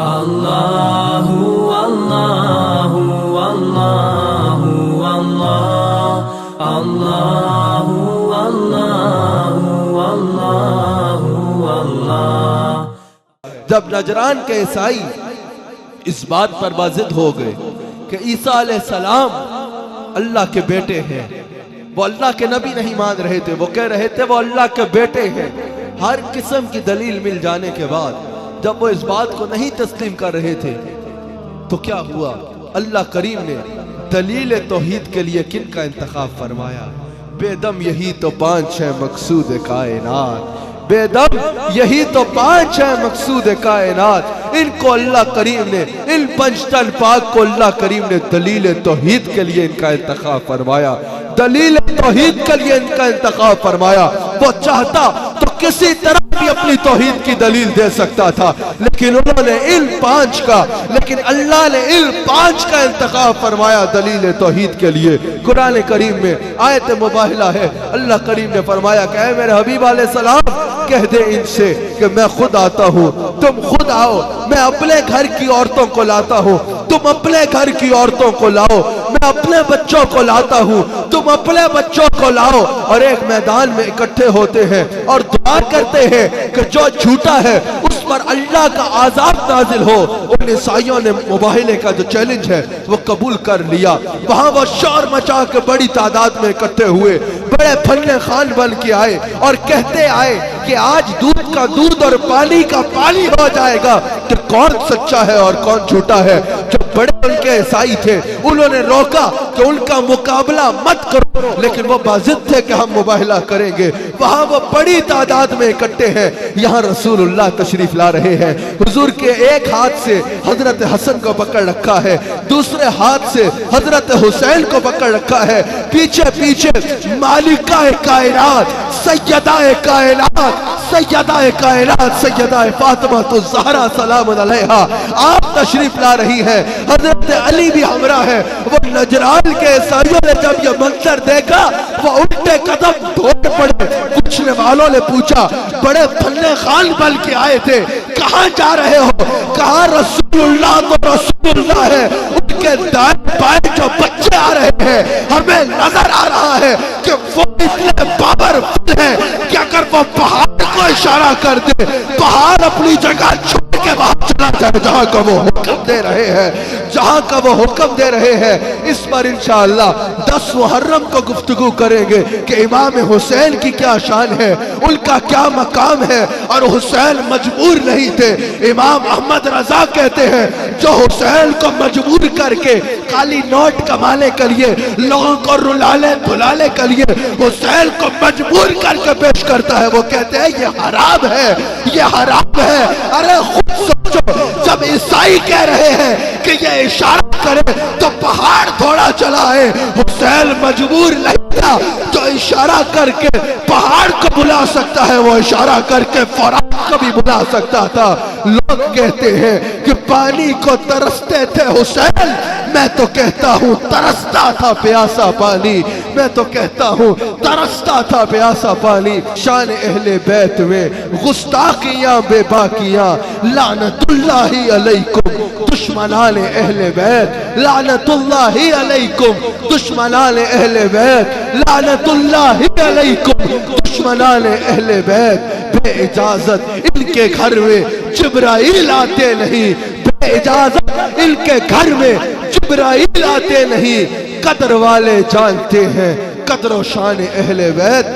اللہ اللہ اللہ اللہ اللہ اللہ اللہ۔ جب نجران کے عیسائی اس بات پر بازد ہو گئے کہ عیسیٰ علیہ السلام اللہ کے بیٹے ہیں، وہ اللہ کے نبی نہیں مان رہے تھے، وہ کہہ رہے تھے وہ اللہ کے بیٹے ہیں، ہر قسم کی دلیل مل جانے کے بعد جب وہ اس بات کو نہیں تسلیم کر رہے تھے تو کیا ہوا؟ اللہ کریم نے دلیل توحید کے لیے کن کا انتخاب فرمایا؟ بے دم یہی تو پانچ ہے مقصود کائنات، بے دم یہی تو پانچ ہے مقصود کائنات۔ ان کو اللہ کریم نے، ان پنج تن پاک کو اللہ کریم نے دلیل توحید کے لیے ان کا انتخاب فرمایا، دلیل توحید کے لیے ان کا انتخاب فرمایا۔ وہ چاہتا تو کسی طرح بھی اپنی توحید کی دلیل دے سکتا تھا، لیکن انہوں نے ان پانچ کا، لیکن اللہ نے ان پانچ کا انتخاب فرمایا دلیل توحید کے لیے۔ قرآن کریم میں آیت مباہلہ ہے، اللہ کریم نے فرمایا کہ اے میرے حبیب علیہ السلام کہہ دے ان سے کہ میں خود آتا ہوں، تم خود آؤ، میں اپنے گھر کی عورتوں کو لاتا ہوں، تم اپنے گھر کی عورتوں کو لاؤ، میں اپنے بچوں کو لاتا ہوں، تم اپنے بچوں کو لاؤ، اور ایک میدان میں اکٹھے ہوتے ہیں اور دعا کرتے ہیں کہ جو جھوٹا ہے اس پر اللہ کا عذاب نازل ہو۔ ان عیسائیوں نے مباہلے کا جو چیلنج ہے وہ قبول کر لیا۔ وہاں وہ شور مچا کے بڑی تعداد میں اکٹھے ہوئے، بڑے پھلے خان بن کے آئے اور کہتے آئے کہ آج دودھ کا دودھ اور پانی کا پانی ہو جائے گا کہ کون سچا ہے اور کون جھوٹا ہے۔ جو بڑے ان کے عیسائی تھے انہوں نے روکا کہ ان کا مقابلہ مت کرو، لیکن وہ بازد تھے کہ ہم مباہلہ کریں گے۔ وہاں وہ بڑی تعداد میں اکٹھے ہیں، یہاں رسول اللہ تشریف لا رہے ہیں۔ حضور کے ایک ہاتھ سے حضرت حسن کو پکڑ رکھا ہے، دوسرے ہاتھ سے حضرت حسین کو پکڑ رکھا ہے، پیچھے پیچھے مالکہ کائنات، سیدہ کائنات، سیدہ کائنات، سیدہ فاطمہ الزہرا سلام علیہا آپ تشریف لا رہی ہے، حضرت علی بھی ہمراہ ہے۔ وہ نجران کے عیسائیوں نے جب یہ منظر دیکھا وہ الٹے قدم دوڑ پڑے۔ پوچھنے والوں نے پوچھا، بڑے پھلے خان بن کے آئے تھے، کہاں جا رہے ہو؟ کہا رسول اللہ تو رسول اللہ ہے، ان کے دائیں بائیں جو بچے آ رہے ہیں ہمیں نظر آ رہا ہے کہ وہ اتنے پاورفل ہیں کہ اگر وہ پہاڑ کو اشارہ کر دے پہاڑ اپنی جگہ چھوڑ کے وہاں چلا جائے جہاں کا وہ حکم دے رہے ہیں، جہاں کا وہ حکم دے رہے ہیں۔ اس پر انشاءاللہ 10 محرم کو گفتگو کریں گے کہ امام حسین کی کیا شان ہے، ان کا کیا مقام ہے، اور حسین مجبور نہیں تھے۔ امام احمد رضا کہتے ہیں جو حسین کو مجبور کر کے خالی نوٹ کمانے کے لیے، لوگوں کو رلانے بھلانے کے لیے حسین کو مجبور کر کے پیش کرتا ہے، وہ کہتے ہیں یہ حرام ہے، یہ حرام ہے۔ ارے خود سوچو، جب عیسائی کہہ رہے ہیں کہ یہ اشارہ کرے تو پہاڑ تھوڑا چلا ہے، حسین مجبور نہیں تھا جو اشارہ کر کے پہاڑ کو بلا سکتا ہے وہ اشارہ کر کے فرات کو بھی بلا سکتا تھا۔ لوگ کہتے ہیں کہ پانی کو ترستے تھے حسین، میں تو کہتا ہوں ترستا تھا پیاسا پانی، میں تو کہتا ہوں ترستا تھا پیاسا پانی۔ شان اہل بیت میں گستاخیاں بے باکیاں، لعنت اللہ علیکم دشمنان اہل بیت، لعنت اللہ علیکم دشمنان اہل بیت، لعنت اللہ علیکم دشمنان اہل بیت۔ بے اجازت ان کے گھر میں جبرائیل آتے نہیں، بے اجازت ان کے گھر میں جبرائیل آتے نہیں۔ قدر والے جانتے ہیں قدر و شان اہل بیت۔